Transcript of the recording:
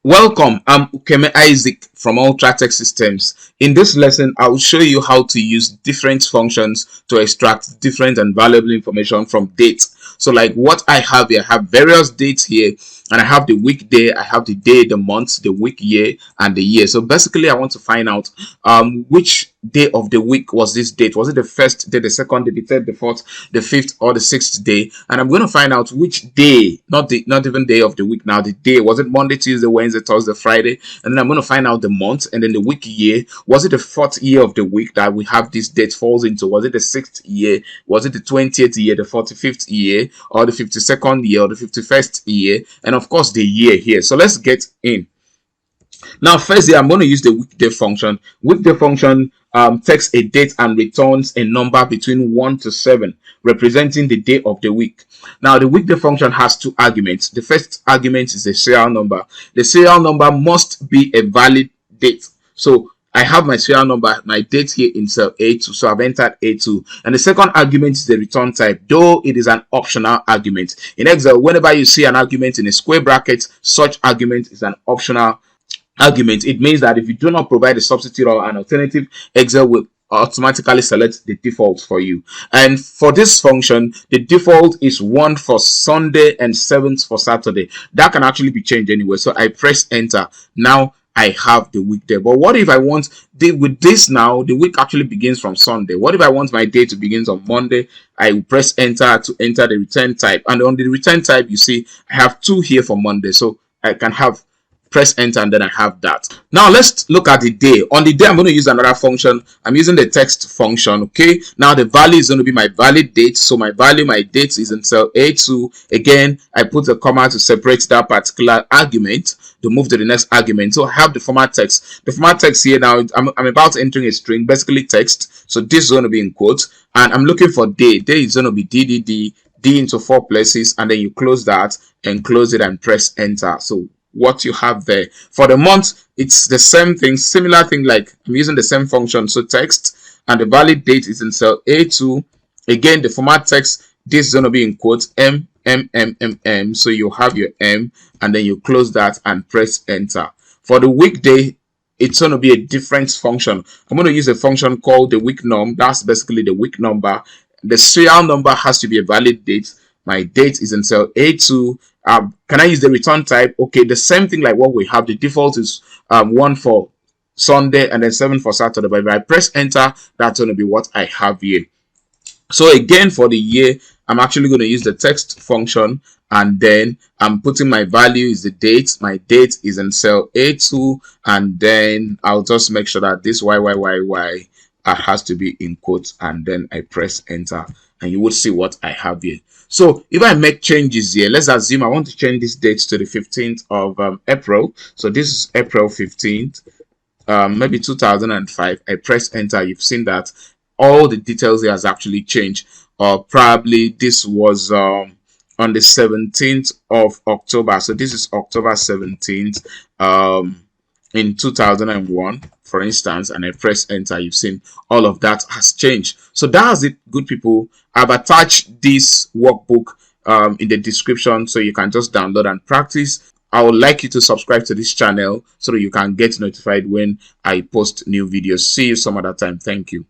Welcome, I'm Ukeme Isaac from Ultratech Systems. In this lesson, I will show you how to use different functions to extract different and valuable information from dates. So like what I have here, I have various dates here, and I have the weekday, I have the day, the month, the week, year, and the year. So basically, I want to find out which day of the week was this date. Was it the first day, the second day, the third, the fourth, the fifth, or the sixth day? And I'm going to find out which day, not even day of the week now, the day. Was it Monday, Tuesday, Wednesday, Thursday, Friday? And then I'm going to find out the month and then the week, year. Was it the fourth year of the week that we have this date falls into? Was it the sixth year? Was it the 20th year, the 45th year, or the 52nd year, or the 51st year? And of course, the year here. So let's get in. Now, firstly, I'm going to use the weekday function. Weekday function takes a date and returns a number between 1 to 7, representing the day of the week. Now, the weekday function has two arguments. The first argument is the serial number. The serial number must be a valid date. So I have my serial number, my date here in cell A2, so I've entered A2. And the second argument is the return type, though it is an optional argument. In Excel, whenever you see an argument in a square bracket, such argument is an optional argument. It means that if you do not provide a substitute or an alternative, Excel will automatically select the default for you. And for this function, the default is 1 for Sunday and 7 for Saturday. That can actually be changed anyway. So I press enter. Now I have the weekday. But what if I want with this now, the week actually begins from Sunday. What if I want my day to begin on Monday? I will press enter to enter the return type. And on the return type, you see I have 2 here for Monday. So I can have press enter and then I have that. Now let's look at the day. On the day, I'm going to use another function. I'm using the text function. Okay, now the value is going to be my valid date. So my value, my date is in cell A2. Again, I put a comma to separate that particular argument to move to the next argument. So I have the format text. The format text here now, I'm about entering a string, basically text. So this is going to be in quotes, and I'm looking for day. Day is going to be DDD, D into 4 places, and then you close that and close it and press enter. So what you have there. For the month, it's the same thing, similar thing, like I'm using the same function. So text, and the valid date is in cell A2. Again, the format text, this is going to be in quotes M. So you have your M, and then you close that and press enter. For the weekday, it's going to be a different function. I'm going to use a function called the week num. That's basically the week number. The serial number has to be a valid date. My date is in cell A2. Can I use the return type? Okay, the same thing like what we have. The default is 1 for Sunday and then 7 for Saturday. But if I press enter, that's going to be what I have here. So again, for the year, I'm actually going to use the text function, and then I'm putting my value is the date. My date is in cell A2, and then I'll just make sure that this YYYY has to be in quotes, and then I press enter, and you will see what I have here. So if I make changes here, let's assume I want to change this date to the 15th of April. So this is April 15th, maybe 2005. I press enter. You've seen that all the details here has actually changed. Or probably this was on the 17th of October. So this is October 17th in 2001, for instance, and I press enter. You've seen all of that has changed. So that's it, good people. I've attached this workbook in the description, so you can just download and practice. I would like you to subscribe to this channel so that you can get notified when I post new videos. See you some other time. Thank you.